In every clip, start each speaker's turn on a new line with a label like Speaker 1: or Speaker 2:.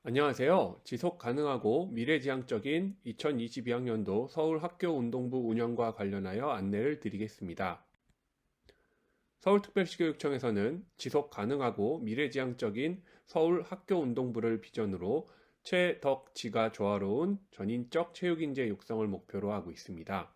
Speaker 1: 안녕하세요. 지속 가능하고 미래지향적인 2022학년도 서울 학교운동부 운영과 관련하여 안내를 드리겠습니다. 서울특별시교육청에서는 지속 가능하고 미래지향적인 서울 학교운동부를 비전으로 최덕지가 조화로운 전인적 체육인재 육성을 목표로 하고 있습니다.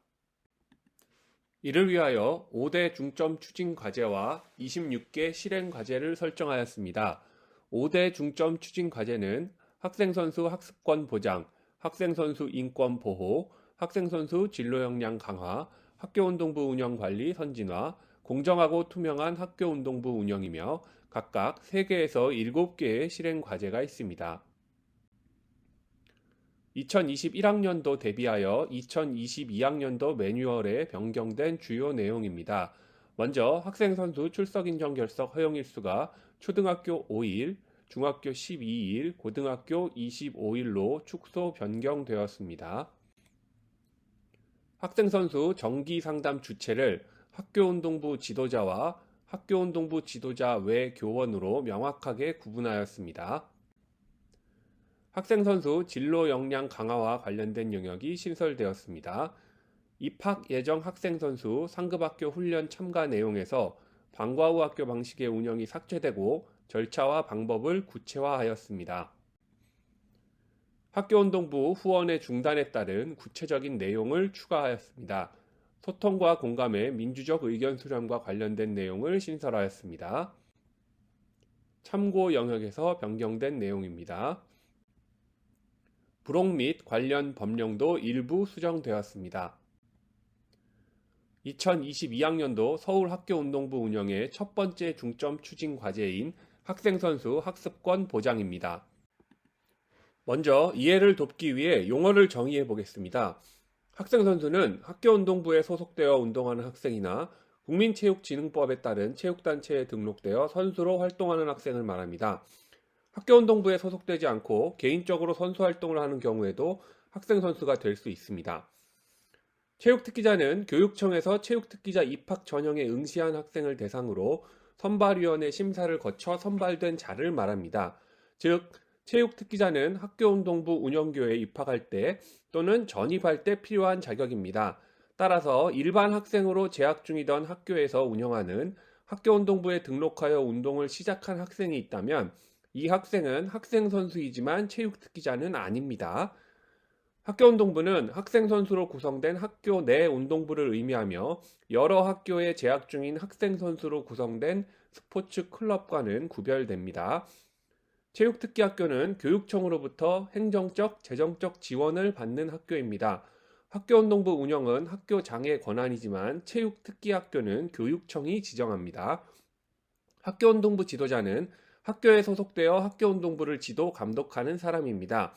Speaker 1: 이를 위하여 5대 중점 추진 과제와 26개 실행 과제를 설정하였습니다. 5대 중점 추진 과제는 학생선수 학습권 보장, 학생선수 인권 보호, 학생선수 진로 역량 강화, 학교운동부 운영 관리 선진화, 공정하고 투명한 학교운동부 운영이며 각각 3개에서 7개의 실행 과제가 있습니다. 2021학년도 대비하여 2022학년도 매뉴얼에 변경된 주요 내용입니다. 먼저 학생선수 출석인정 결석 허용일수가 초등학교 5일, 중학교 12일, 고등학교 25일로 축소 변경되었습니다. 학생선수 정기상담 주체를 학교운동부 지도자와 학교운동부 지도자 외 교원으로 명확하게 구분하였습니다. 학생선수 진로 역량 강화와 관련된 영역이 신설되었습니다. 입학 예정 학생선수 상급학교 훈련 참가 내용에서 방과 후 학교 방식의 운영이 삭제되고 절차와 방법을 구체화하였습니다. 학교운동부 후원의 중단에 따른 구체적인 내용을 추가하였습니다. 소통과 공감의 민주적 의견 수렴과 관련된 내용을 신설하였습니다. 참고 영역에서 변경된 내용입니다. 부록 및 관련 법령도 일부 수정되었습니다. 2022학년도 서울학교운동부 운영의 첫 번째 중점 추진 과제인 학생선수 학습권 보장입니다. 먼저 이해를 돕기 위해 용어를 정의해 보겠습니다. 학생선수는 학교운동부에 소속되어 운동하는 학생이나 국민체육진흥법에 따른 체육단체에 등록되어 선수로 활동하는 학생을 말합니다. 학교운동부에 소속되지 않고 개인적으로 선수활동을 하는 경우에도 학생선수가 될 수 있습니다. 체육특기자는 교육청에서 체육특기자 입학 전형에 응시한 학생을 대상으로 선발위원회 심사를 거쳐 선발된 자를 말합니다. 즉, 체육특기자는 학교운동부 운영교에 입학할 때 또는 전입할 때 필요한 자격입니다. 따라서 일반 학생으로 재학 중이던 학교에서 운영하는 학교운동부에 등록하여 운동을 시작한 학생이 있다면 이 학생은 학생선수이지만 체육특기자는 아닙니다. 학교운동부는 학생선수로 구성된 학교 내 운동부를 의미하며 여러 학교에 재학 중인 학생선수로 구성된 스포츠 클럽과는 구별됩니다. 체육특기학교는 교육청으로부터 행정적, 재정적 지원을 받는 학교입니다. 학교운동부 운영은 학교 장의 권한이지만 체육특기학교는 교육청이 지정합니다. 학교운동부 지도자는 학교에 소속되어 학교운동부를 지도, 감독하는 사람입니다.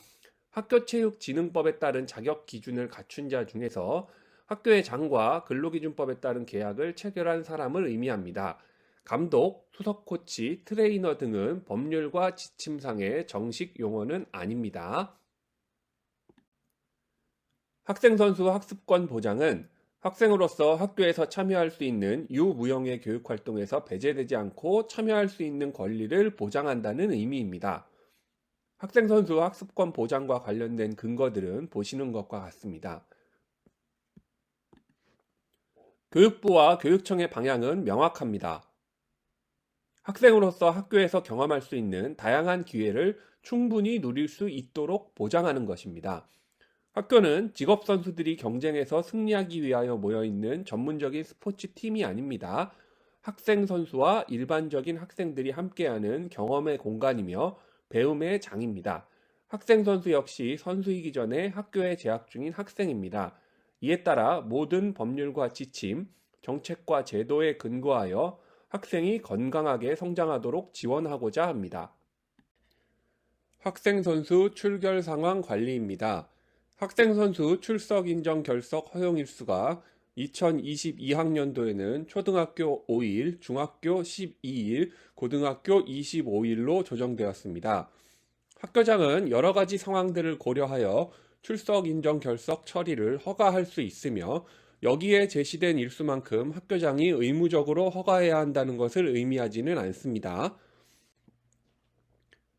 Speaker 1: 학교체육진흥법에 따른 자격 기준을 갖춘 자 중에서 학교의 장과 근로기준법에 따른 계약을 체결한 사람을 의미합니다. 감독, 수석 코치, 트레이너 등은 법률과 지침상의 정식 용어는 아닙니다. 학생선수 학습권 보장은 학생으로서 학교에서 참여할 수 있는 유무형의 교육활동에서 배제되지 않고 참여할 수 있는 권리를 보장한다는 의미입니다. 학생선수 학습권 보장과 관련된 근거들은 보시는 것과 같습니다. 교육부와 교육청의 방향은 명확합니다. 학생으로서 학교에서 경험할 수 있는 다양한 기회를 충분히 누릴 수 있도록 보장하는 것입니다. 학교는 직업선수들이 경쟁에서 승리하기 위하여 모여있는 전문적인 스포츠 팀이 아닙니다. 학생 선수와 일반적인 학생들이 함께하는 경험의 공간이며 배움의 장입니다. 학생 선수 역시 선수이기 전에 학교에 재학 중인 학생입니다. 이에 따라 모든 법률과 지침, 정책과 제도에 근거하여 학생이 건강하게 성장하도록 지원하고자 합니다. 학생 선수 출결 상황 관리입니다. 학생선수 출석 인정 결석 허용일수가 2022학년도에는 초등학교 5일, 중학교 12일, 고등학교 25일로 조정되었습니다. 학교장은 여러 가지 상황들을 고려하여 출석 인정 결석 처리를 허가할 수 있으며 여기에 제시된 일수만큼 학교장이 의무적으로 허가해야 한다는 것을 의미하지는 않습니다.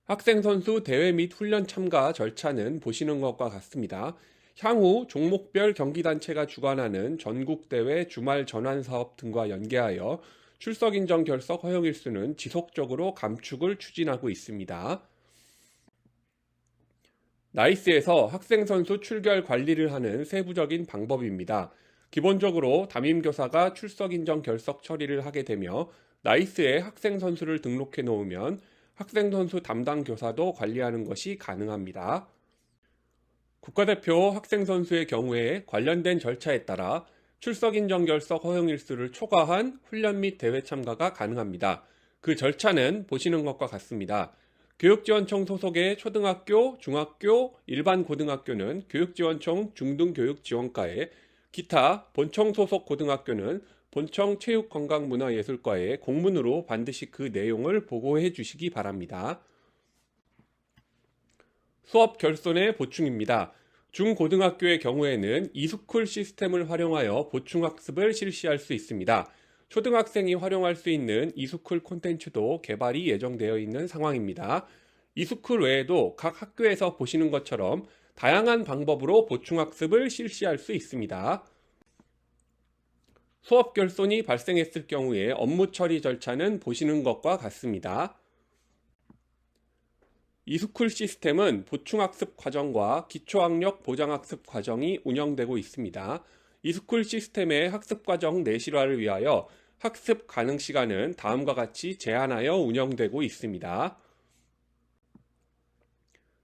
Speaker 1: 학생 선수 대회 및 훈련 참가 절차는 보시는 것과 같습니다. 향후 종목별 경기단체가 주관하는 전국대회 주말 전환 사업 등과 연계하여 출석 인정 결석 허용 일수는 지속적으로 감축을 추진하고 있습니다. 나이스에서 학생 선수 출결 관리를 하는 세부적인 방법입니다. 기본적으로 담임교사가 출석 인정 결석 처리를 하게 되며 나이스에 학생 선수를 등록해 놓으면 학생 선수 담당 교사도 관리하는 것이 가능합니다. 국가대표 학생 선수의 경우에 관련된 절차에 따라 출석 인정 결석 허용 일수를 초과한 훈련 및 대회 참가가 가능합니다. 그 절차는 보시는 것과 같습니다. 교육지원청 소속의 초등학교, 중학교, 일반 고등학교는 교육지원청 중등교육지원과에, 기타 본청 소속 고등학교는 본청 체육관광문화예술과에 공문으로 반드시 그 내용을 보고해 주시기 바랍니다. 수업 결손의 보충입니다. 중고등학교의 경우에는 이스쿨 시스템을 활용하여 보충학습을 실시할 수 있습니다. 초등학생이 활용할 수 있는 이스쿨 콘텐츠도 개발이 예정되어 있는 상황입니다. 이스쿨 외에도 각 학교에서 보시는 것처럼 다양한 방법으로 보충학습을 실시할 수 있습니다. 수업 결손이 발생했을 경우에 업무 처리 절차는 보시는 것과 같습니다. 이스쿨 시스템은 보충학습 과정과 기초학력 보장학습 과정이 운영되고 있습니다. 이스쿨 시스템의 학습 과정 내실화를 위하여 학습 가능 시간은 다음과 같이 제한하여 운영되고 있습니다.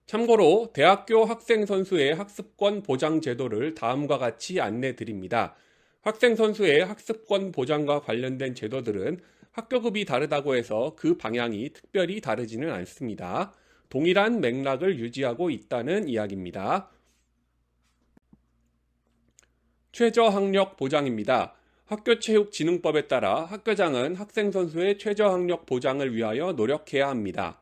Speaker 1: 참고로 대학교 학생 선수의 학습권 보장 제도를 다음과 같이 안내 드립니다. 학생 선수의 학습권 보장과 관련된 제도들은 학교급이 다르다고 해서 그 방향이 특별히 다르지는 않습니다. 동일한 맥락을 유지하고 있다는 이야기입니다. 최저학력 보장입니다. 학교체육진흥법에 따라 학교장은 학생 선수의 최저학력 보장을 위하여 노력해야 합니다.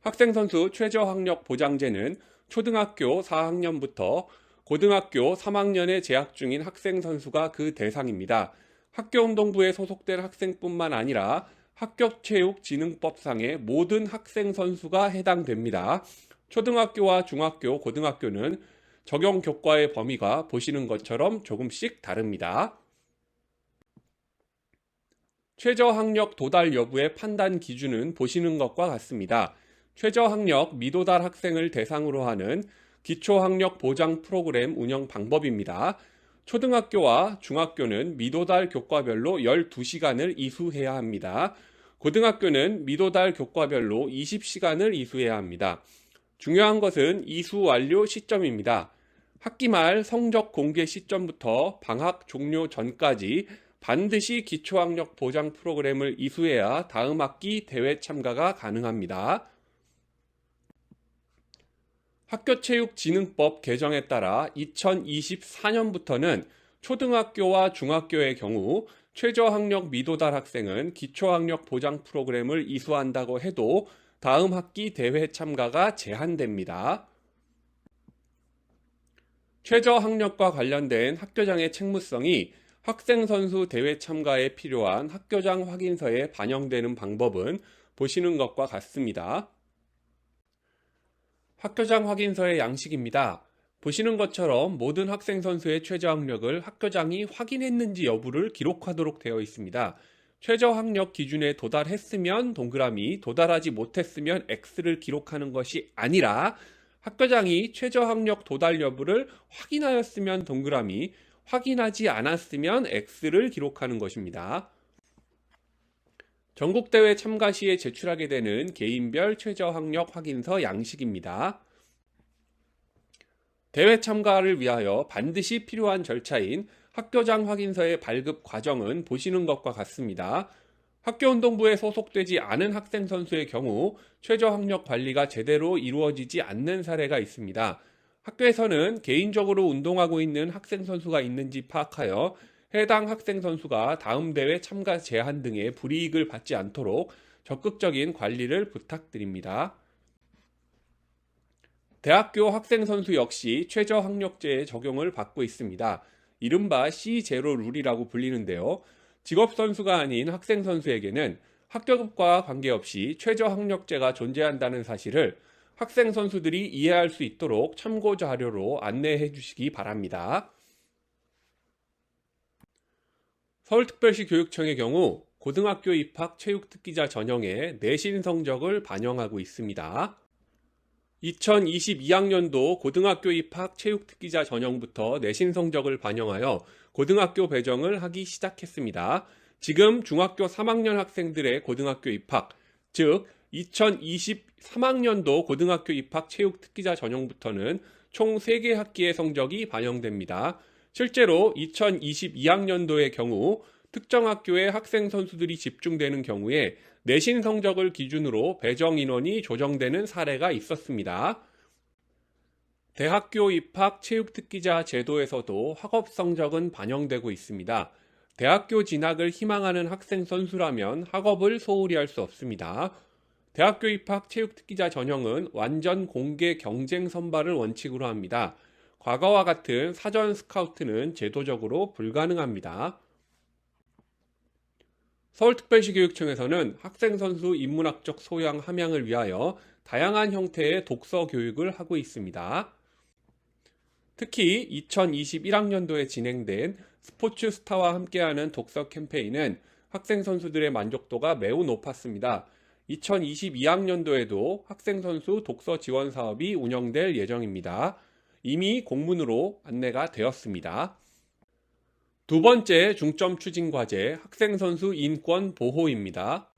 Speaker 1: 학생 선수 최저학력 보장제는 초등학교 4학년부터 고등학교 3학년에 재학 중인 학생 선수가 그 대상입니다. 학교운동부에 소속된 학생뿐만 아니라 학교체육진흥법상의 모든 학생 선수가 해당됩니다. 초등학교와 중학교, 고등학교는 적용 교과의 범위가 보시는 것처럼 조금씩 다릅니다. 최저학력 도달 여부의 판단 기준은 보시는 것과 같습니다. 최저학력 미도달 학생을 대상으로 하는 기초학력 보장 프로그램 운영 방법입니다. 초등학교와 중학교는 미도달 교과별로 12시간을 이수해야 합니다. 고등학교는 미도달 교과별로 20시간을 이수해야 합니다. 중요한 것은 이수 완료 시점입니다. 학기 말 성적 공개 시점부터 방학 종료 전까지 반드시 기초학력 보장 프로그램을 이수해야 다음 학기 대회 참가가 가능합니다. 학교체육진흥법 개정에 따라 2024년부터는 초등학교와 중학교의 경우 최저학력 미도달 학생은 기초학력 보장 프로그램을 이수한다고 해도 다음 학기 대회 참가가 제한됩니다. 최저학력과 관련된 학교장의 책무성이 학생 선수 대회 참가에 필요한 학교장 확인서에 반영되는 방법은 보시는 것과 같습니다. 학교장 확인서의 양식입니다. 보시는 것처럼 모든 학생 선수의 최저학력을 학교장이 확인했는지 여부를 기록하도록 되어 있습니다. 최저학력 기준에 도달했으면 동그라미, 도달하지 못했으면 X를 기록하는 것이 아니라 학교장이 최저학력 도달 여부를 확인하였으면 동그라미, 확인하지 않았으면 X를 기록하는 것입니다. 전국대회 참가 시에 제출하게 되는 개인별 최저학력 확인서 양식입니다. 대회 참가를 위하여 반드시 필요한 절차인 학교장 확인서의 발급 과정은 보시는 것과 같습니다. 학교운동부에 소속되지 않은 학생 선수의 경우 최저학력 관리가 제대로 이루어지지 않는 사례가 있습니다. 학교에서는 개인적으로 운동하고 있는 학생 선수가 있는지 파악하여 해당 학생 선수가 다음 대회 참가 제한 등의 불이익을 받지 않도록 적극적인 관리를 부탁드립니다. 대학교 학생 선수 역시 최저학력제의 적용을 받고 있습니다. 이른바 C0 룰이라고 불리는데요. 직업선수가 아닌 학생 선수에게는 학교급과 관계없이 최저학력제가 존재한다는 사실을 학생 선수들이 이해할 수 있도록 참고 자료로 안내해 주시기 바랍니다. 서울특별시 교육청의 경우 고등학교 입학 체육특기자 전형의 내신 성적을 반영하고 있습니다. 2022학년도 고등학교 입학 체육특기자 전형부터 내신 성적을 반영하여 고등학교 배정을 하기 시작했습니다. 지금 중학교 3학년 학생들의 고등학교 입학, 즉 2023학년도 고등학교 입학 체육특기자 전형부터는 총 3개 학기의 성적이 반영됩니다. 실제로 2022학년도의 경우 특정 학교에 학생 선수들이 집중되는 경우에 내신 성적을 기준으로 배정 인원이 조정되는 사례가 있었습니다. 대학교 입학 체육특기자 제도에서도 학업 성적은 반영되고 있습니다. 대학교 진학을 희망하는 학생 선수라면 학업을 소홀히 할 수 없습니다. 대학교 입학 체육특기자 전형은 완전 공개 경쟁 선발을 원칙으로 합니다. 과거와 같은 사전 스카우트는 제도적으로 불가능합니다. 서울특별시 교육청에서는 학생 선수 인문학적 소양 함양을 위하여 다양한 형태의 독서 교육을 하고 있습니다. 특히 2021학년도에 진행된 스포츠 스타와 함께하는 독서 캠페인은 학생 선수들의 만족도가 매우 높았습니다. 2022학년도에도 학생 선수 독서 지원 사업이 운영될 예정입니다. 이미 공문으로 안내가 되었습니다. 두 번째 중점 추진 과제, 학생 선수 인권 보호입니다.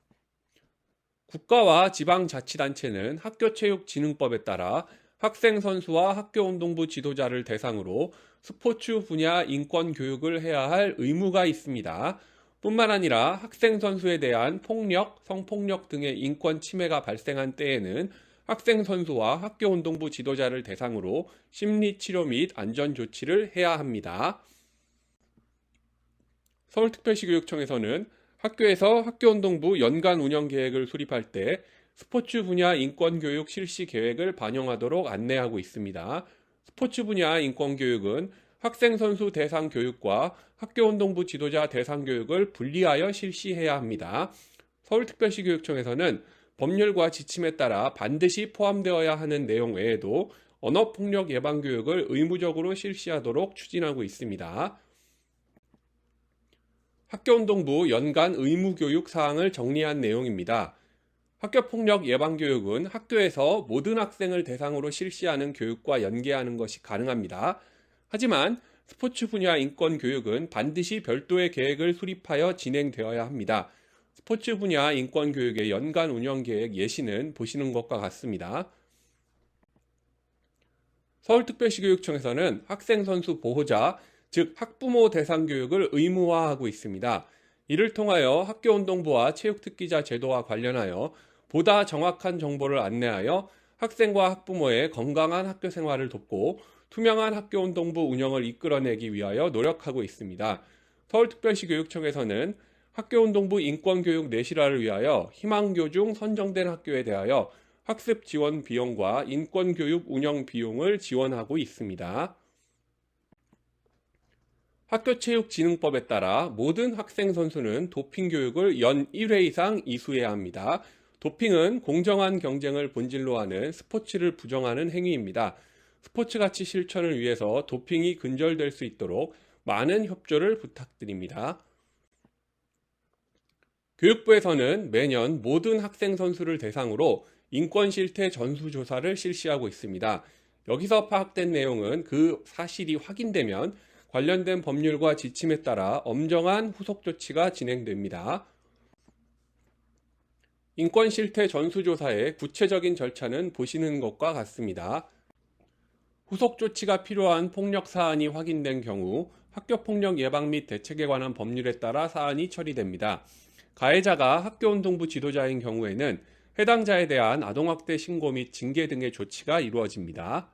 Speaker 1: 국가와 지방자치단체는 학교체육진흥법에 따라 학생 선수와 학교운동부 지도자를 대상으로 스포츠 분야 인권 교육을 해야 할 의무가 있습니다. 뿐만 아니라 학생 선수에 대한 폭력, 성폭력 등의 인권 침해가 발생한 때에는 학생 선수와 학교운동부 지도자를 대상으로 심리치료 및 안전조치를 해야 합니다. 서울특별시 교육청에서는 학교에서 학교운동부 연간 운영 계획을 수립할 때 스포츠 분야 인권교육 실시 계획을 반영하도록 안내하고 있습니다. 스포츠 분야 인권교육은 학생 선수 대상 교육과 학교운동부 지도자 대상 교육을 분리하여 실시해야 합니다. 서울특별시 교육청에서는 법률과 지침에 따라 반드시 포함되어야 하는 내용 외에도 언어폭력 예방 교육을 의무적으로 실시하도록 추진하고 있습니다. 학교운동부 연간 의무교육 사항을 정리한 내용입니다. 학교폭력 예방교육은 학교에서 모든 학생을 대상으로 실시하는 교육과 연계하는 것이 가능합니다. 하지만 스포츠 분야 인권교육은 반드시 별도의 계획을 수립하여 진행되어야 합니다. 스포츠 분야 인권교육의 연간 운영계획 예시는 보시는 것과 같습니다. 서울특별시 교육청에서는 학생 선수 보호자, 즉 학부모 대상 교육을 의무화하고 있습니다. 이를 통하여 학교운동부와 체육특기자 제도와 관련하여 보다 정확한 정보를 안내하여 학생과 학부모의 건강한 학교 생활을 돕고 투명한 학교운동부 운영을 이끌어내기 위하여 노력하고 있습니다. 서울특별시 교육청에서는 학교운동부 인권교육 내실화를 위하여 희망교 중 선정된 학교에 대하여 학습 지원 비용과 인권교육 운영 비용을 지원하고 있습니다. 학교체육진흥법에 따라 모든 학생 선수는 도핑 교육을 연 1회 이상 이수해야 합니다. 도핑은 공정한 경쟁을 본질로 하는 스포츠를 부정하는 행위입니다. 스포츠 가치 실천을 위해서 도핑이 근절될 수 있도록 많은 협조를 부탁드립니다. 교육부에서는 매년 모든 학생 선수를 대상으로 인권 실태 전수조사를 실시하고 있습니다. 여기서 파악된 내용은 그 사실이 확인되면 관련된 법률과 지침에 따라 엄정한 후속 조치가 진행됩니다. 인권 실태 전수조사의 구체적인 절차는 보시는 것과 같습니다. 후속 조치가 필요한 폭력 사안이 확인된 경우 학교폭력 예방 및 대책에 관한 법률에 따라 사안이 처리됩니다. 가해자가 학교운동부 지도자인 경우에는 해당자에 대한 아동학대 신고 및 징계 등의 조치가 이루어집니다.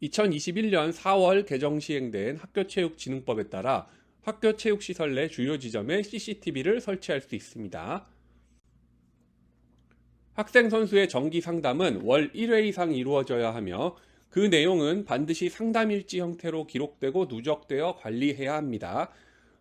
Speaker 1: 2021년 4월 개정 시행된 학교체육진흥법에 따라 학교체육시설 내 주요 지점에 CCTV를 설치할 수 있습니다. 학생 선수의 정기 상담은 월 1회 이상 이루어져야 하며 그 내용은 반드시 상담일지 형태로 기록되고 누적되어 관리해야 합니다.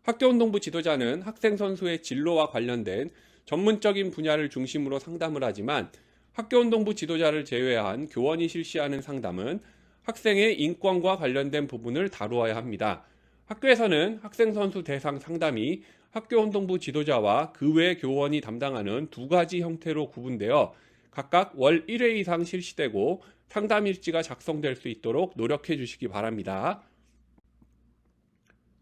Speaker 1: 학교운동부 지도자는 학생 선수의 진로와 관련된 전문적인 분야를 중심으로 상담을 하지만 학교운동부 지도자를 제외한 교원이 실시하는 상담은 학생의 인권과 관련된 부분을 다루어야 합니다. 학교에서는 학생 선수 대상 상담이 학교운동부 지도자와 그 외 교원이 담당하는 두 가지 형태로 구분되어 각각 월 1회 이상 실시되고 상담 일지가 작성될 수 있도록 노력해 주시기 바랍니다.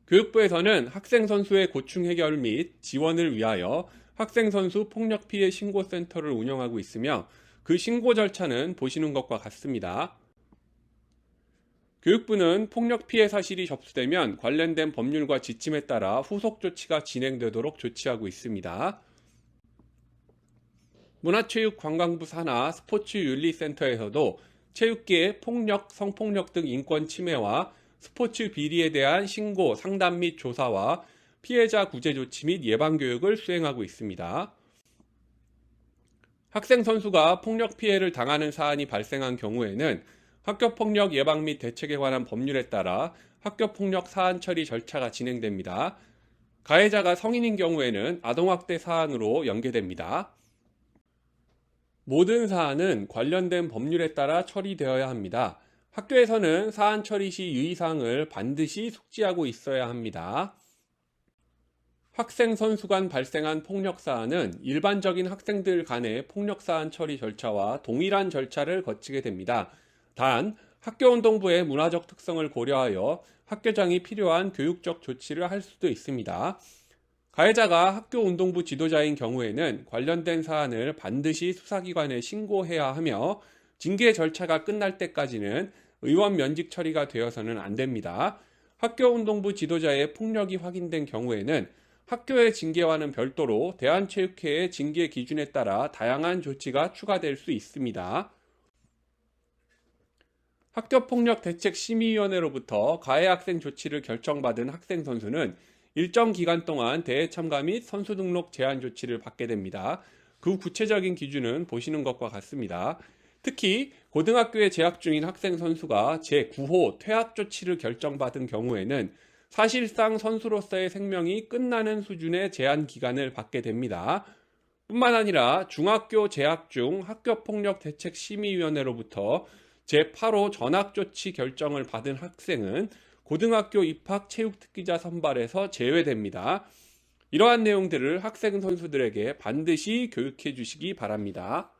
Speaker 1: 교육부에서는 학생 선수의 고충 해결 및 지원을 위하여 학생 선수 폭력 피해 신고센터를 운영하고 있으며 그 신고 절차는 보시는 것과 같습니다. 교육부는 폭력 피해 사실이 접수되면 관련된 법률과 지침에 따라 후속 조치가 진행되도록 조치하고 있습니다. 문화체육관광부 산하 스포츠윤리센터에서도 체육계의 폭력, 성폭력 등 인권 침해와 스포츠 비리에 대한 신고, 상담 및 조사와 피해자 구제 조치 및 예방 교육을 수행하고 있습니다. 학생 선수가 폭력 피해를 당하는 사안이 발생한 경우에는 학교폭력 예방 및 대책에 관한 법률에 따라 학교폭력 사안 처리 절차가 진행됩니다. 가해자가 성인인 경우에는 아동학대 사안으로 연계됩니다. 모든 사안은 관련된 법률에 따라 처리되어야 합니다. 학교에서는 사안 처리 시 유의사항을 반드시 숙지하고 있어야 합니다. 학생 선수 간 발생한 폭력 사안은 일반적인 학생들 간의 폭력 사안 처리 절차와 동일한 절차를 거치게 됩니다. 단, 학교운동부의 문화적 특성을 고려하여 학교장이 필요한 교육적 조치를 할 수도 있습니다. 가해자가 학교운동부 지도자인 경우에는 관련된 사안을 반드시 수사기관에 신고해야 하며 징계 절차가 끝날 때까지는 의원 면직 처리가 되어서는 안 됩니다. 학교운동부 지도자의 폭력이 확인된 경우에는 학교의 징계와는 별도로 대한체육회의 징계 기준에 따라 다양한 조치가 추가될 수 있습니다. 학교폭력대책심의위원회로부터 가해 학생 조치를 결정받은 학생 선수는 일정 기간 동안 대회 참가 및 선수 등록 제한 조치를 받게 됩니다. 그 구체적인 기준은 보시는 것과 같습니다. 특히 고등학교에 재학 중인 학생 선수가 제9호 퇴학 조치를 결정받은 경우에는 사실상 선수로서의 생명이 끝나는 수준의 제한 기간을 받게 됩니다. 뿐만 아니라 중학교 재학 중 학교폭력대책심의위원회로부터 제8호 전학조치 결정을 받은 학생은 고등학교 입학 체육특기자 선발에서 제외됩니다. 이러한 내용들을 학생 선수들에게 반드시 교육해 주시기 바랍니다.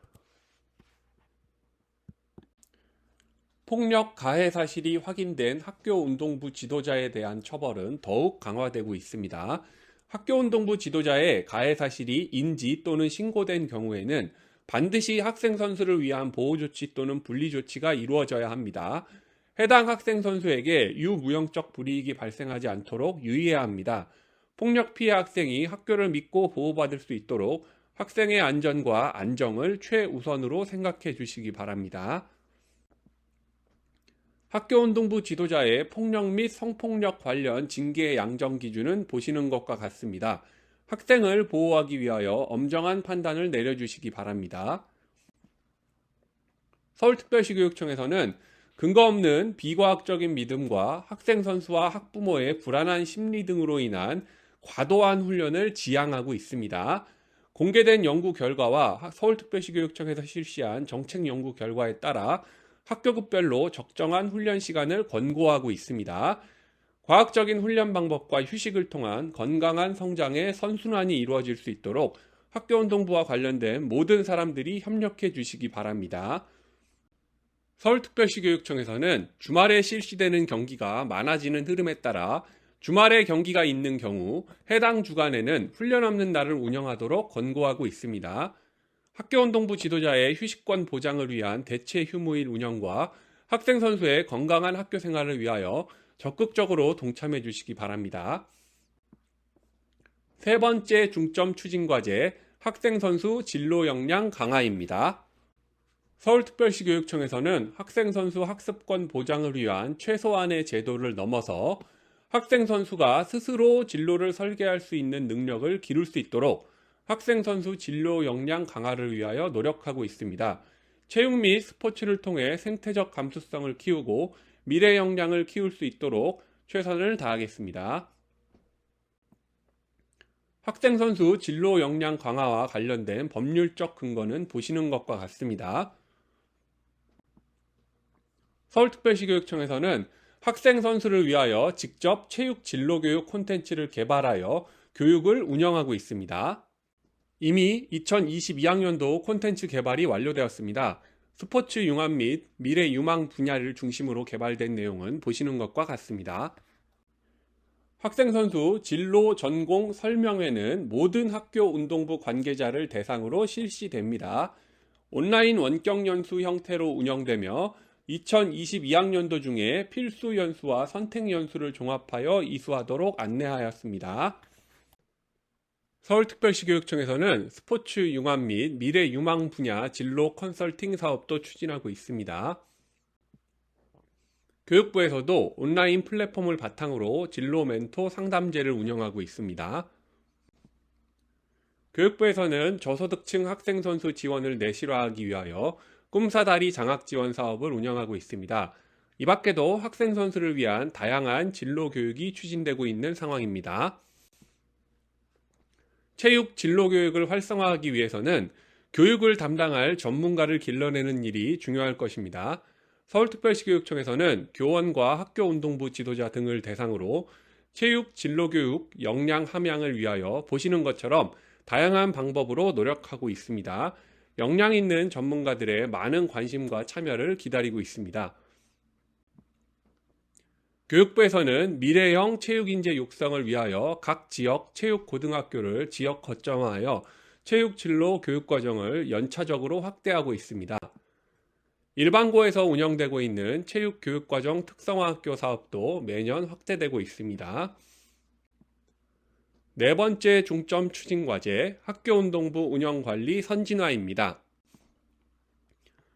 Speaker 1: 폭력 가해 사실이 확인된 학교운동부 지도자에 대한 처벌은 더욱 강화되고 있습니다. 학교운동부 지도자의 가해 사실이 인지 또는 신고된 경우에는 반드시 학생 선수를 위한 보호 조치 또는 분리 조치가 이루어져야 합니다. 해당 학생 선수에게 유무형적 불이익이 발생하지 않도록 유의해야 합니다. 폭력 피해 학생이 학교를 믿고 보호받을 수 있도록 학생의 안전과 안정을 최우선으로 생각해 주시기 바랍니다. 학교운동부 지도자의 폭력 및 성폭력 관련 징계 양정 기준은 보시는 것과 같습니다. 학생을 보호하기 위하여 엄정한 판단을 내려주시기 바랍니다. 서울특별시교육청에서는 근거 없는 비과학적인 믿음과 학생 선수와 학부모의 불안한 심리 등으로 인한 과도한 훈련을 지양하고 있습니다. 공개된 연구 결과와 서울특별시교육청에서 실시한 정책 연구 결과에 따라 학교급별로 적정한 훈련 시간을 권고하고 있습니다. 과학적인 훈련 방법과 휴식을 통한 건강한 성장의 선순환이 이루어질 수 있도록 학교운동부와 관련된 모든 사람들이 협력해 주시기 바랍니다. 서울특별시교육청에서는 주말에 실시되는 경기가 많아지는 흐름에 따라 주말에 경기가 있는 경우 해당 주간에는 훈련 없는 날을 운영하도록 권고하고 있습니다. 학교운동부 지도자의 휴식권 보장을 위한 대체 휴무일 운영과 학생 선수의 건강한 학교 생활을 위하여 적극적으로 동참해 주시기 바랍니다. 세 번째 중점 추진 과제, 학생 선수 진로 역량 강화입니다. 서울특별시교육청에서는 학생 선수 학습권 보장을 위한 최소한의 제도를 넘어서 학생 선수가 스스로 진로를 설계할 수 있는 능력을 기를 수 있도록 학생 선수 진로 역량 강화를 위하여 노력하고 있습니다. 체육 및 스포츠를 통해 생태적 감수성을 키우고 미래 역량을 키울 수 있도록 최선을 다하겠습니다. 학생 선수 진로 역량 강화와 관련된 법률적 근거는 보시는 것과 같습니다. 서울특별시교육청에서는 학생 선수를 위하여 직접 체육 진로 교육 콘텐츠를 개발하여 교육을 운영하고 있습니다. 이미 2022학년도 콘텐츠 개발이 완료되었습니다. 스포츠 융합 및 미래 유망 분야를 중심으로 개발된 내용은 보시는 것과 같습니다. 학생 선수 진로 전공 설명회는 모든 학교 운동부 관계자를 대상으로 실시됩니다. 온라인 원격 연수 형태로 운영되며 2022학년도 중에 필수 연수와 선택 연수를 종합하여 이수하도록 안내하였습니다. 서울특별시교육청에서는 스포츠 융합 및 미래 유망 분야 진로 컨설팅 사업도 추진하고 있습니다. 교육부에서도 온라인 플랫폼을 바탕으로 진로 멘토 상담제를 운영하고 있습니다. 교육부에서는 저소득층 학생 선수 지원을 내실화하기 위하여 꿈사다리 장학 지원 사업을 운영하고 있습니다. 이 밖에도 학생 선수를 위한 다양한 진로 교육이 추진되고 있는 상황입니다. 체육 진로 교육을 활성화하기 위해서는 교육을 담당할 전문가를 길러내는 일이 중요할 것입니다. 서울특별시교육청에서는 교원과 학교운동부 지도자 등을 대상으로 체육 진로 교육 역량 함양을 위하여 보시는 것처럼 다양한 방법으로 노력하고 있습니다. 역량 있는 전문가들의 많은 관심과 참여를 기다리고 있습니다. 교육부에서는 미래형 체육인재 육성을 위하여 각 지역 체육고등학교를 지역 거점화하여 체육진로 교육과정을 연차적으로 확대하고 있습니다. 일반고에서 운영되고 있는 체육교육과정 특성화학교 사업도 매년 확대되고 있습니다. 네 번째 중점 추진 과제, 학교운동부 운영관리 선진화입니다.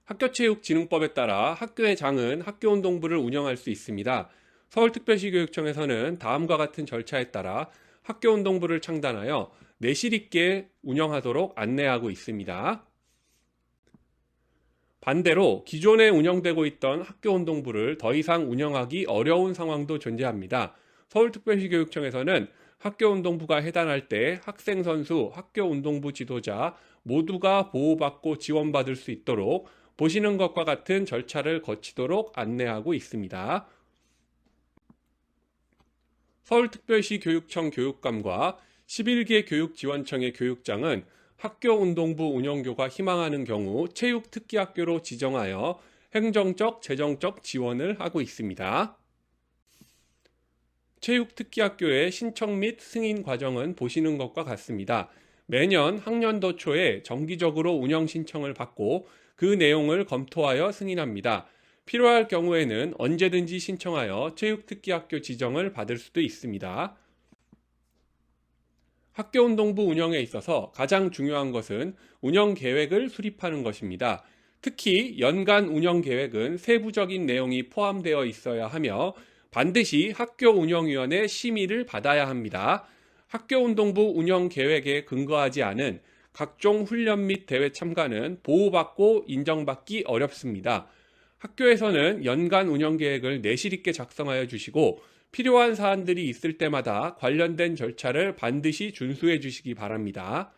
Speaker 1: 학교체육진흥법에 따라 학교의 장은 학교운동부를 운영할 수 있습니다. 서울특별시교육청에서는 다음과 같은 절차에 따라 학교운동부를 창단하여 내실 있게 운영하도록 안내하고 있습니다. 반대로 기존에 운영되고 있던 학교운동부를 더 이상 운영하기 어려운 상황도 존재합니다. 서울특별시교육청에서는 학교운동부가 해단할 때 학생 선수, 학교운동부 지도자 모두가 보호받고 지원받을 수 있도록 보시는 것과 같은 절차를 거치도록 안내하고 있습니다. 서울특별시 교육청 교육감과 11개 교육지원청의 교육장은 학교운동부 운영교가 희망하는 경우 체육특기학교로 지정하여 행정적, 재정적 지원을 하고 있습니다. 체육특기학교의 신청 및 승인 과정은 보시는 것과 같습니다. 매년 학년도 초에 정기적으로 운영 신청을 받고 그 내용을 검토하여 승인합니다. 필요할 경우에는 언제든지 신청하여 체육특기학교 지정을 받을 수도 있습니다. 학교운동부 운영에 있어서 가장 중요한 것은 운영계획을 수립하는 것입니다. 특히 연간 운영계획은 세부적인 내용이 포함되어 있어야 하며 반드시 학교운영위원회 심의를 받아야 합니다. 학교운동부 운영계획에 근거하지 않은 각종 훈련 및 대회 참가는 보호받고 인정받기 어렵습니다. 학교에서는 연간 운영계획을 내실 있게 작성하여 주시고 필요한 사안들이 있을 때마다 관련된 절차를 반드시 준수해 주시기 바랍니다.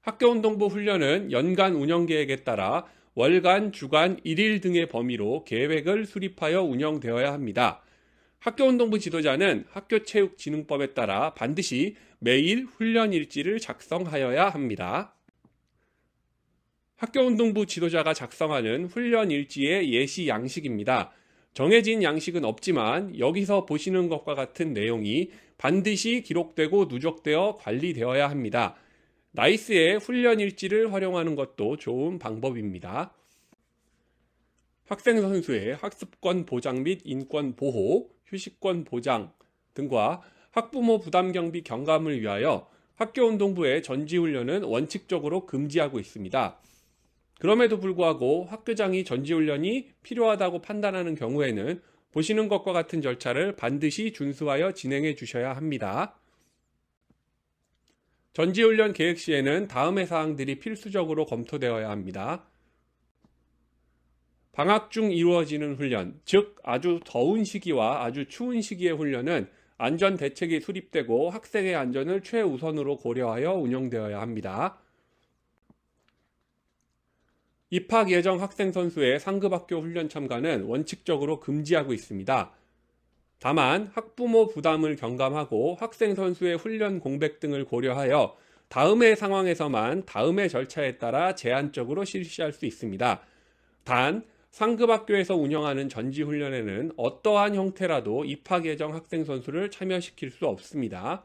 Speaker 1: 학교운동부 훈련은 연간 운영계획에 따라 월간, 주간, 일일 등의 범위로 계획을 수립하여 운영되어야 합니다. 학교운동부 지도자는 학교체육진흥법에 따라 반드시 매일 훈련 일지를 작성하여야 합니다. 학교운동부 지도자가 작성하는 훈련 일지의 예시 양식입니다. 정해진 양식은 없지만 여기서 보시는 것과 같은 내용이 반드시 기록되고 누적되어 관리되어야 합니다. 나이스의 훈련 일지를 활용하는 것도 좋은 방법입니다. 학생 선수의 학습권 보장 및 인권 보호, 휴식권 보장 등과 학부모 부담 경비 경감을 위하여 학교운동부의 전지훈련은 원칙적으로 금지하고 있습니다. 그럼에도 불구하고 학교장이 전지훈련이 필요하다고 판단하는 경우에는 보시는 것과 같은 절차를 반드시 준수하여 진행해 주셔야 합니다. 전지훈련 계획 시에는 다음의 사항들이 필수적으로 검토되어야 합니다. 방학 중 이루어지는 훈련, 즉 아주 더운 시기와 아주 추운 시기의 훈련은 안전 대책이 수립되고 학생의 안전을 최우선으로 고려하여 운영되어야 합니다. 입학 예정 학생 선수의 상급학교 훈련 참가는 원칙적으로 금지하고 있습니다. 다만 학부모 부담을 경감하고 학생 선수의 훈련 공백 등을 고려하여 다음의 상황에서만 다음의 절차에 따라 제한적으로 실시할 수 있습니다. 단, 상급학교에서 운영하는 전지훈련에는 어떠한 형태라도 입학 예정 학생 선수를 참여시킬 수 없습니다.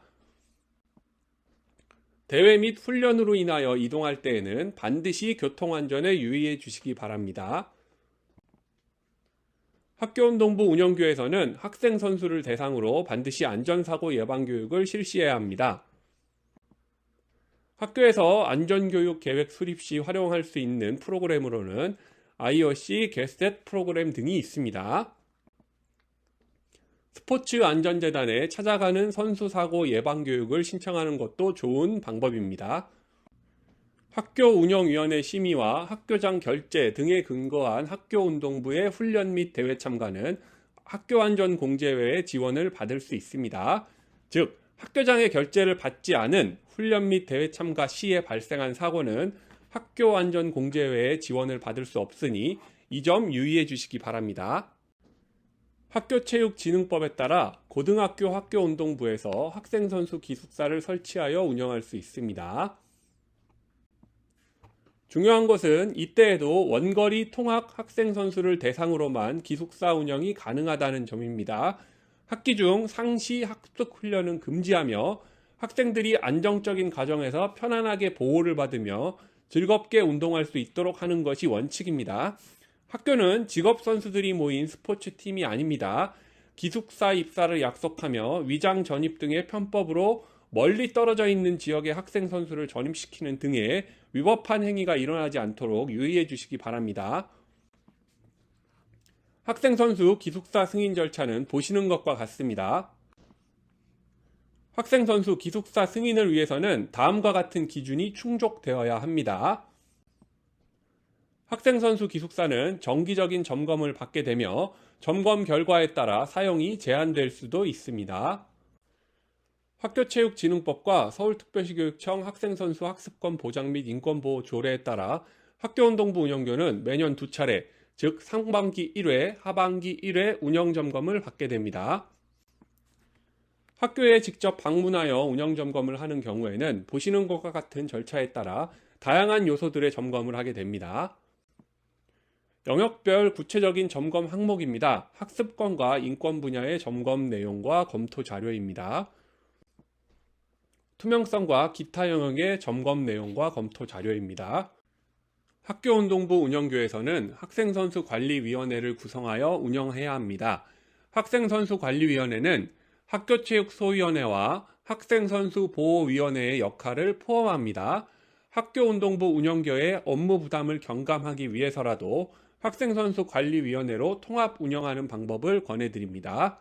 Speaker 1: 대회 및 훈련으로 인하여 이동할 때에는 반드시 교통안전에 유의해 주시기 바랍니다. 학교운동부 운영교에서는 학생 선수를 대상으로 반드시 안전사고 예방교육을 실시해야 합니다. 학교에서 안전교육 계획 수립 시 활용할 수 있는 프로그램으로는 IOC, 게스텟 프로그램 등이 있습니다. 스포츠안전재단에 찾아가는 선수사고 예방교육을 신청하는 것도 좋은 방법입니다. 학교운영위원회 심의와 학교장 결재 등에 근거한 학교운동부의 훈련 및 대회 참가는 학교안전공제회의 지원을 받을 수 있습니다. 즉, 학교장의 결재를 받지 않은 훈련 및 대회 참가 시에 발생한 사고는 학교안전공제회의 지원을 받을 수 없으니 이 점 유의해 주시기 바랍니다. 학교체육진흥법에 따라 고등학교 학교운동부에서 학생선수 기숙사를 설치하여 운영할 수 있습니다. 중요한 것은 이때에도 원거리 통학 학생선수를 대상으로만 기숙사 운영이 가능하다는 점입니다. 학기 중 상시 학습 훈련은 금지하며 학생들이 안정적인 과정에서 편안하게 보호를 받으며 즐겁게 운동할 수 있도록 하는 것이 원칙입니다. 학교는 직업선수들이 모인 스포츠팀이 아닙니다. 기숙사 입사를 약속하며 위장 전입 등의 편법으로 멀리 떨어져 있는 지역의 학생 선수를 전입시키는 등의 위법한 행위가 일어나지 않도록 유의해 주시기 바랍니다. 학생 선수 기숙사 승인 절차는 보시는 것과 같습니다. 학생 선수 기숙사 승인을 위해서는 다음과 같은 기준이 충족되어야 합니다. 학생 선수 기숙사는 정기적인 점검을 받게 되며 점검 결과에 따라 사용이 제한될 수도 있습니다. 학교체육진흥법과 서울특별시교육청 학생선수 학습권 보장 및 인권보호 조례에 따라 학교운동부 운영교는 매년 2차례, 즉 상반기 1회, 하반기 1회 운영점검을 받게 됩니다. 학교에 직접 방문하여 운영점검을 하는 경우에는 보시는 것과 같은 절차에 따라 다양한 요소들의 점검을 하게 됩니다. 영역별 구체적인 점검 항목입니다. 학습권과 인권 분야의 점검 내용과 검토 자료입니다. 투명성과 기타 영역의 점검 내용과 검토 자료입니다. 학교운동부 운영교에서는 학생선수관리위원회를 구성하여 운영해야 합니다. 학생선수관리위원회는 학교체육소위원회와 학생선수보호위원회의 역할을 포함합니다. 학교운동부 운영교의 업무 부담을 경감하기 위해서라도 학생선수관리위원회로 통합 운영하는 방법을 권해드립니다.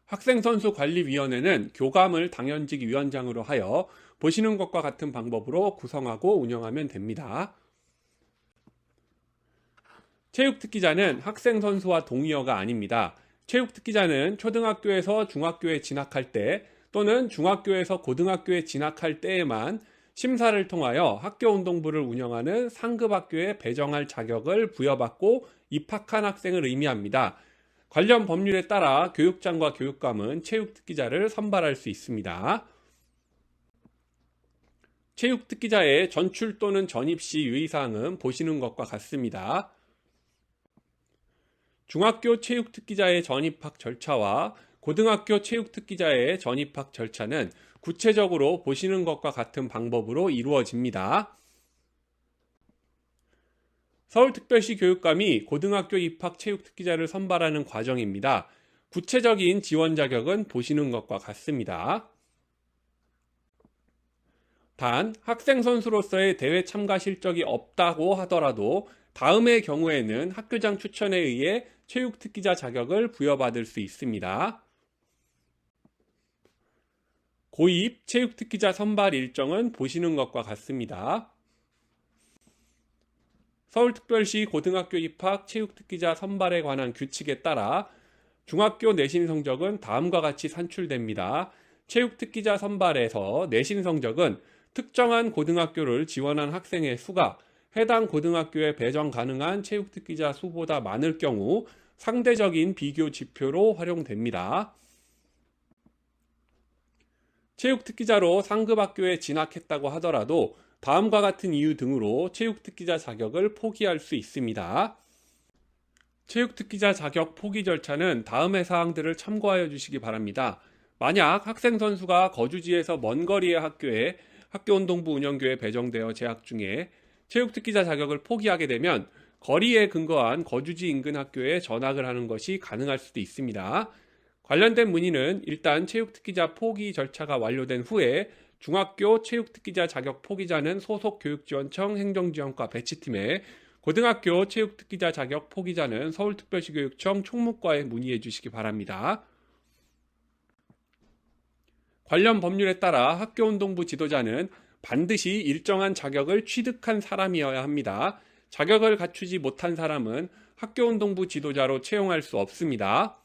Speaker 1: 학생선수관리위원회는 교감을 당연직 위원장으로 하여 보시는 것과 같은 방법으로 구성하고 운영하면 됩니다. 체육특기자는 학생선수와 동의어가 아닙니다. 체육특기자는 초등학교에서 중학교에 진학할 때 또는 중학교에서 고등학교에 진학할 때에만 심사를 통하여 학교운동부를 운영하는 상급학교에 배정할 자격을 부여받고 입학한 학생을 의미합니다. 관련 법률에 따라 교육장과 교육감은 체육특기자를 선발할 수 있습니다. 체육특기자의 전출 또는 전입 시 유의사항은 보시는 것과 같습니다. 중학교 체육특기자의 전입학 절차와 고등학교 체육특기자의 전입학 절차는 구체적으로 보시는 것과 같은 방법으로 이루어집니다. 서울특별시 교육감이 고등학교 입학 체육특기자를 선발하는 과정입니다. 구체적인 지원 자격은 보시는 것과 같습니다. 단, 학생 선수로서의 대회 참가 실적이 없다고 하더라도 다음의 경우에는 학교장 추천에 의해 체육특기자 자격을 부여받을 수 있습니다. 고입 체육특기자 선발 일정은 보시는 것과 같습니다. 서울특별시 고등학교 입학 체육특기자 선발에 관한 규칙에 따라 중학교 내신 성적은 다음과 같이 산출됩니다. 체육특기자 선발에서 내신 성적은 특정한 고등학교를 지원한 학생의 수가 해당 고등학교에 배정 가능한 체육특기자 수보다 많을 경우 상대적인 비교 지표로 활용됩니다. 체육특기자로 상급 학교에 진학했다고 하더라도 다음과 같은 이유 등으로 체육특기자 자격을 포기할 수 있습니다. 체육특기자 자격 포기 절차는 다음의 사항들을 참고하여 주시기 바랍니다. 만약 학생 선수가 거주지에서 먼 거리의 학교에 학교운동부 운영교에 배정되어 재학 중에 체육특기자 자격을 포기하게 되면 거리에 근거한 거주지 인근 학교에 전학을 하는 것이 가능할 수도 있습니다. 관련된 문의는 일단 체육특기자 포기 절차가 완료된 후에 중학교 체육특기자 자격 포기자는 소속 교육지원청 행정지원과 배치팀에, 고등학교 체육특기자 자격 포기자는 서울특별시 교육청 총무과에 문의해 주시기 바랍니다. 관련 법률에 따라 학교운동부 지도자는 반드시 일정한 자격을 취득한 사람이어야 합니다. 자격을 갖추지 못한 사람은 학교운동부 지도자로 채용할 수 없습니다.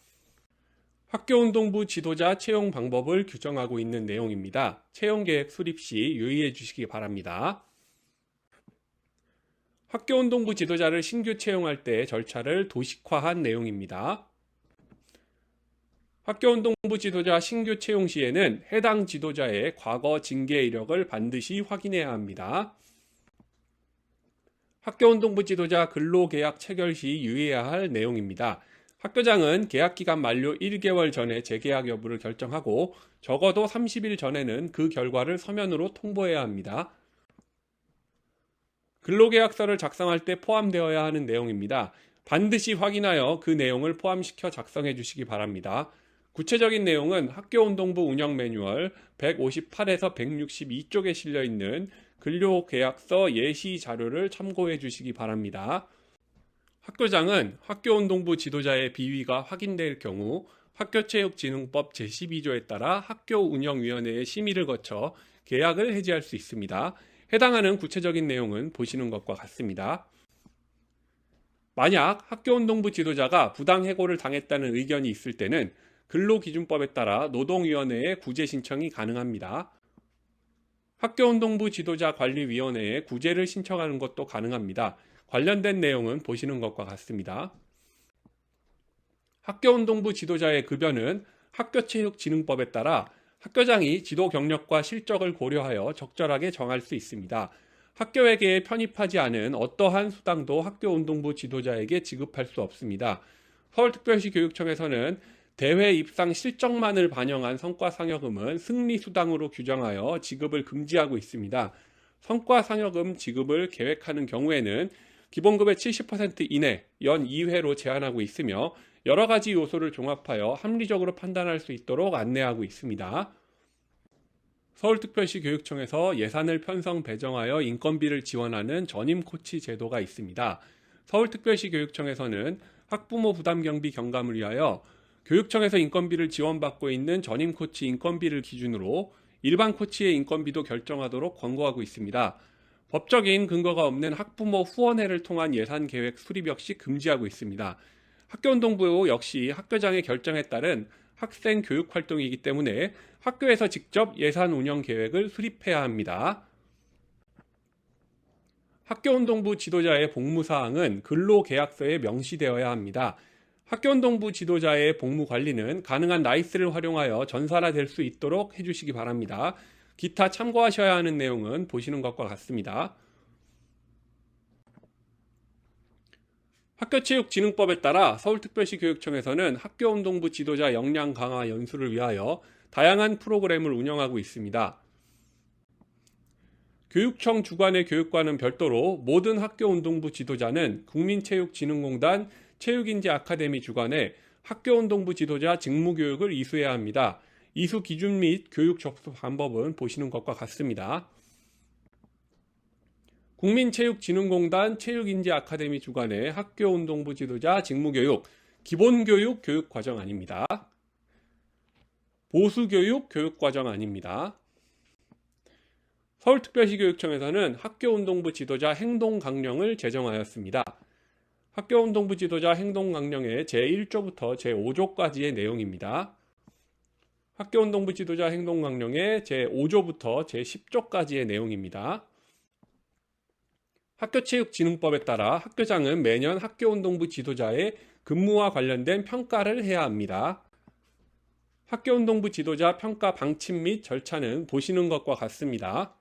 Speaker 1: 학교운동부 지도자 채용 방법을 규정하고 있는 내용입니다. 채용계획 수립 시 유의해 주시기 바랍니다. 학교운동부 지도자를 신규 채용할 때 절차를 도식화한 내용입니다. 학교운동부 지도자 신규 채용 시에는 해당 지도자의 과거 징계 이력을 반드시 확인해야 합니다. 학교운동부 지도자 근로계약 체결 시 유의해야 할 내용입니다. 학교장은 계약기간 만료 1개월 전에 재계약 여부를 결정하고 적어도 30일 전에는 그 결과를 서면으로 통보해야 합니다. 근로계약서를 작성할 때 포함되어야 하는 내용입니다. 반드시 확인하여 그 내용을 포함시켜 작성해 주시기 바랍니다. 구체적인 내용은 학교운동부 운영 매뉴얼 158에서 162쪽에 실려있는 근로계약서 예시 자료를 참고해 주시기 바랍니다. 학교장은 학교운동부 지도자의 비위가 확인될 경우 학교체육진흥법 제12조에 따라 학교운영위원회의 심의를 거쳐 계약을 해지할 수 있습니다. 해당하는 구체적인 내용은 보시는 것과 같습니다. 만약 학교운동부 지도자가 부당해고를 당했다는 의견이 있을 때는 근로기준법에 따라 노동위원회에 구제 신청이 가능합니다. 학교운동부 지도자 관리위원회에 구제를 신청하는 것도 가능합니다. 관련된 내용은 보시는 것과 같습니다. 학교운동부 지도자의 급여는 학교체육진흥법에 따라 학교장이 지도 경력과 실적을 고려하여 적절하게 정할 수 있습니다. 학교회계에 편입하지 않은 어떠한 수당도 학교운동부 지도자에게 지급할 수 없습니다. 서울특별시 교육청에서는 대회 입상 실적만을 반영한 성과상여금은 승리수당으로 규정하여 지급을 금지하고 있습니다. 성과상여금 지급을 계획하는 경우에는 기본급의 70% 이내 연 2회로 제한하고 있으며 여러 가지 요소를 종합하여 합리적으로 판단할 수 있도록 안내하고 있습니다. 서울특별시 교육청에서 예산을 편성 배정하여 인건비를 지원하는 전임 코치 제도가 있습니다. 서울특별시 교육청에서는 학부모 부담 경비 경감을 위하여 교육청에서 인건비를 지원받고 있는 전임 코치 인건비를 기준으로 일반 코치의 인건비도 결정하도록 권고하고 있습니다. 법적인 근거가 없는 학부모 후원회를 통한 예산 계획 수립 역시 금지하고 있습니다. 학교운동부 역시 학교장의 결정에 따른 학생 교육 활동이기 때문에 학교에서 직접 예산 운영 계획을 수립해야 합니다. 학교운동부 지도자의 복무사항은 근로계약서에 명시되어야 합니다. 학교운동부 지도자의 복무 관리는 가능한 나이스를 활용하여 전산화될 수 있도록 해주시기 바랍니다. 기타 참고하셔야 하는 내용은 보시는 것과 같습니다. 학교체육진흥법에 따라 서울특별시 교육청에서는 학교운동부 지도자 역량 강화 연수를 위하여 다양한 프로그램을 운영하고 있습니다. 교육청 주관의 교육과는 별도로 모든 학교운동부 지도자는 국민체육진흥공단 체육인재 아카데미 주관의 학교운동부 지도자 직무교육을 이수해야 합니다. 이수 기준 및 교육 접수 방법은 보시는 것과 같습니다. 국민체육진흥공단 체육인재 아카데미 주관의 학교운동부 지도자 직무교육, 기본교육 교육과정 아닙니다. 보수교육 교육과정 아닙니다. 서울특별시 교육청에서는 학교운동부 지도자 행동강령을 제정하였습니다. 학교운동부 지도자 행동강령의 제1조부터 제5조까지의 내용입니다. 학교운동부 지도자 행동강령의 제5조부터 제10조까지의 내용입니다. 학교체육진흥법에 따라 학교장은 매년 학교운동부 지도자의 근무와 관련된 평가를 해야 합니다. 학교운동부 지도자 평가 방침 및 절차는 보시는 것과 같습니다.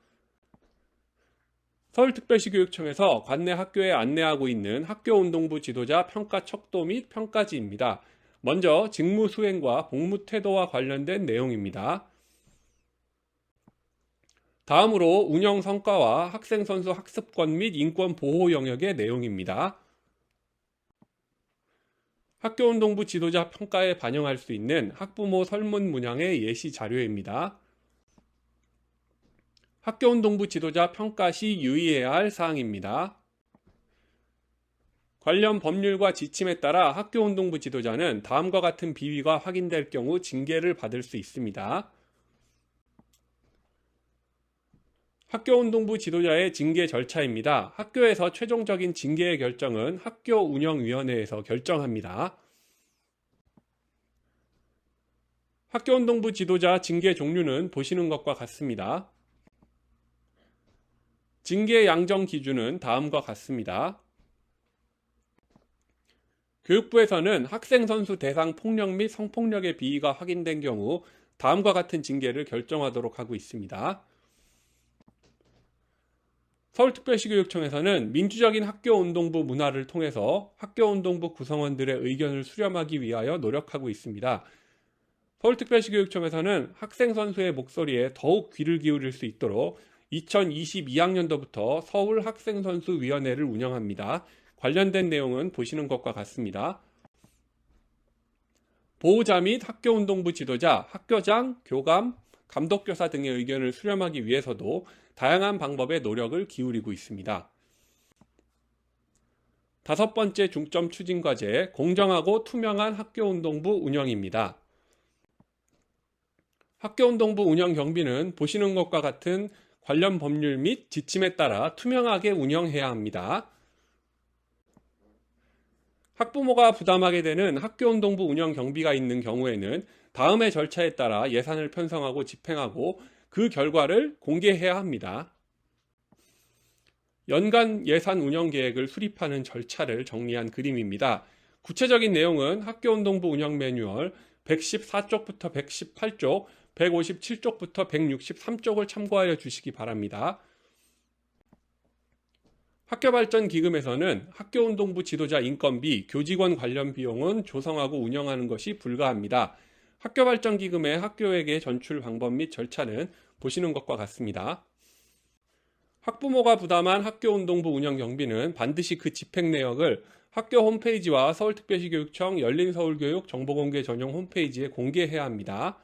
Speaker 1: 서울특별시 교육청에서 관내 학교에 안내하고 있는 학교운동부 지도자 평가 척도 및 평가지입니다. 먼저 직무 수행과 복무 태도와 관련된 내용입니다. 다음으로 운영 성과와 학생 선수 학습권 및 인권 보호 영역의 내용입니다. 학교운동부 지도자 평가에 반영할 수 있는 학부모 설문 문항의 예시 자료입니다. 학교운동부 지도자 평가 시 유의해야 할 사항입니다. 관련 법률과 지침에 따라 학교운동부 지도자는 다음과 같은 비위가 확인될 경우 징계를 받을 수 있습니다. 학교운동부 지도자의 징계 절차입니다. 학교에서 최종적인 징계의 결정은 학교운영위원회에서 결정합니다. 학교운동부 지도자 징계 종류는 보시는 것과 같습니다. 징계 양정 기준은 다음과 같습니다. 교육부에서는 학생 선수 대상 폭력 및 성폭력의 비위가 확인된 경우 다음과 같은 징계를 결정하도록 하고 있습니다. 서울특별시 교육청에서는 민주적인 학교운동부 문화를 통해서 학교운동부 구성원들의 의견을 수렴하기 위하여 노력하고 있습니다. 서울특별시 교육청에서는 학생 선수의 목소리에 더욱 귀를 기울일 수 있도록 2022학년도부터 서울학생선수위원회를 운영합니다. 관련된 내용은 보시는 것과 같습니다. 보호자 및 학교운동부 지도자, 학교장, 교감, 감독교사 등의 의견을 수렴하기 위해서도 다양한 방법의 노력을 기울이고 있습니다. 다섯 번째 중점 추진 과제, 공정하고 투명한 학교운동부 운영입니다. 학교운동부 운영 경비는 보시는 것과 같은 관련 법률 및 지침에 따라 투명하게 운영해야 합니다. 학부모가 부담하게 되는 학교운동부 운영 경비가 있는 경우에는 다음의 절차에 따라 예산을 편성하고 집행하고 그 결과를 공개해야 합니다. 연간 예산 운영 계획을 수립하는 절차를 정리한 그림입니다. 구체적인 내용은 학교운동부 운영 매뉴얼 114쪽부터 118쪽, 157쪽부터 163쪽을 참고하여 주시기 바랍니다. 학교발전기금에서는 학교운동부 지도자 인건비, 교직원 관련 비용은 조성하고 운영하는 것이 불가합니다. 학교발전기금의 학교에게 전출 방법 및 절차는 보시는 것과 같습니다. 학부모가 부담한 학교운동부 운영 경비는 반드시 그 집행 내역을 학교 홈페이지와 서울특별시 교육청 열린서울교육 정보공개 전용 홈페이지에 공개해야 합니다.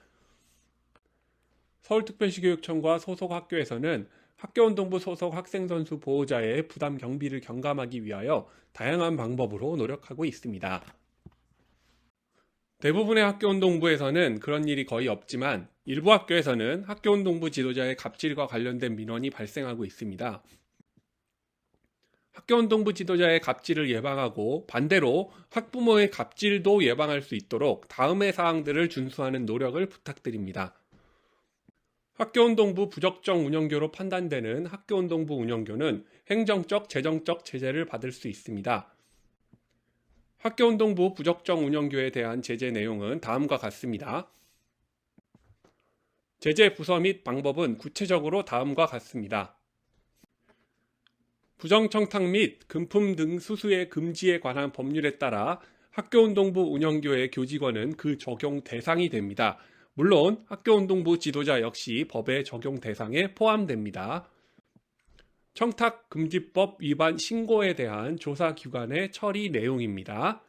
Speaker 1: 서울특별시 교육청과 소속 학교에서는 학교운동부 소속 학생선수 보호자의 부담 경비를 경감하기 위하여 다양한 방법으로 노력하고 있습니다. 대부분의 학교운동부에서는 그런 일이 거의 없지만 일부 학교에서는 학교운동부 지도자의 갑질과 관련된 민원이 발생하고 있습니다. 학교운동부 지도자의 갑질을 예방하고 반대로 학부모의 갑질도 예방할 수 있도록 다음의 사항들을 준수하는 노력을 부탁드립니다. 학교운동부 부적정 운영교로 판단되는 학교운동부 운영교는 행정적, 재정적 제재를 받을 수 있습니다. 학교운동부 부적정 운영교에 대한 제재 내용은 다음과 같습니다. 제재 부서 및 방법은 구체적으로 다음과 같습니다. 부정청탁 및 금품 등 수수의 금지에 관한 법률에 따라 학교운동부 운영교의 교직원은 그 적용 대상이 됩니다. 물론 학교운동부 지도자 역시 법의 적용 대상에 포함됩니다. 청탁금지법 위반 신고에 대한 조사기관의 처리 내용입니다.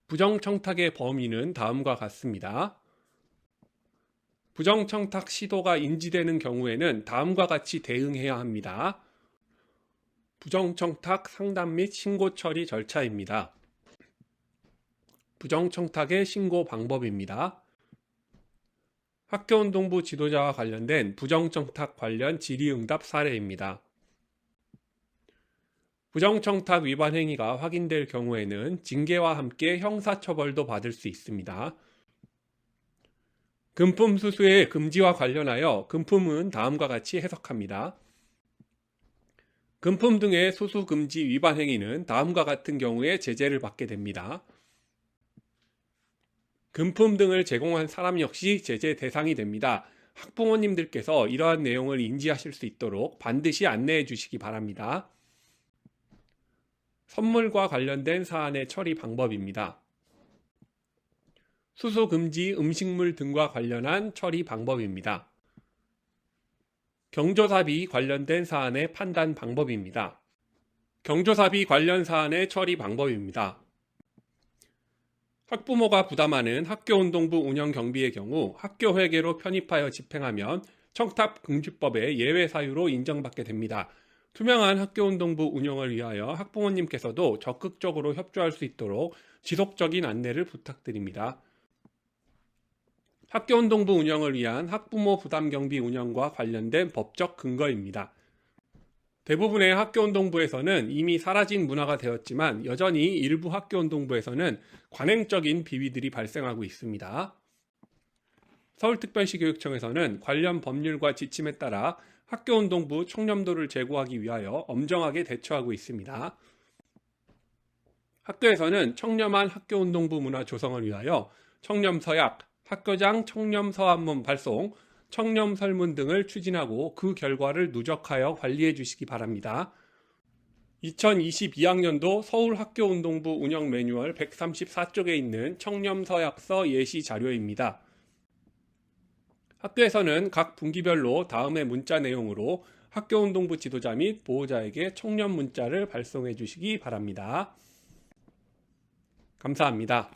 Speaker 1: 부정청탁의 범위는 다음과 같습니다. 부정청탁 시도가 인지되는 경우에는 다음과 같이 대응해야 합니다. 부정청탁 상담 및 신고 처리 절차입니다. 부정청탁의 신고 방법입니다. 학교운동부 지도자와 관련된 부정청탁 관련 질의응답 사례입니다. 부정청탁 위반 행위가 확인될 경우에는 징계와 함께 형사처벌도 받을 수 있습니다. 금품 수수의 금지와 관련하여 금품은 다음과 같이 해석합니다. 금품 등의 수수 금지 위반 행위는 다음과 같은 경우에 제재를 받게 됩니다. 금품 등을 제공한 사람 역시 제재 대상이 됩니다. 학부모님들께서 이러한 내용을 인지하실 수 있도록 반드시 안내해 주시기 바랍니다. 선물과 관련된 사안의 처리 방법입니다. 수수 금지 음식물 등과 관련한 처리 방법입니다. 경조사비 관련된 사안의 판단 방법입니다. 경조사비 관련 사안의 처리 방법입니다. 학부모가 부담하는 학교운동부 운영 경비의 경우 학교회계로 편입하여 집행하면 청탁금지법의 예외 사유로 인정받게 됩니다. 투명한 학교운동부 운영을 위하여 학부모님께서도 적극적으로 협조할 수 있도록 지속적인 안내를 부탁드립니다. 학교운동부 운영을 위한 학부모 부담경비 운영과 관련된 법적 근거입니다. 대부분의 학교운동부에서는 이미 사라진 문화가 되었지만 여전히 일부 학교운동부에서는 관행적인 비위들이 발생하고 있습니다. 서울특별시 교육청에서는 관련 법률과 지침에 따라 학교운동부 청렴도를 제고하기 위하여 엄정하게 대처하고 있습니다. 학교에서는 청렴한 학교운동부 문화 조성을 위하여 청렴서약, 학교장 청렴서한문 발송, 청렴설문 등을 추진하고 그 결과를 누적하여 관리해 주시기 바랍니다. 2022학년도 서울학교운동부 운영 매뉴얼 134쪽에 있는 청렴서약서 예시 자료입니다. 학교에서는 각 분기별로 다음의 문자 내용으로 학교운동부 지도자 및 보호자에게 청렴 문자를 발송해 주시기 바랍니다. 감사합니다.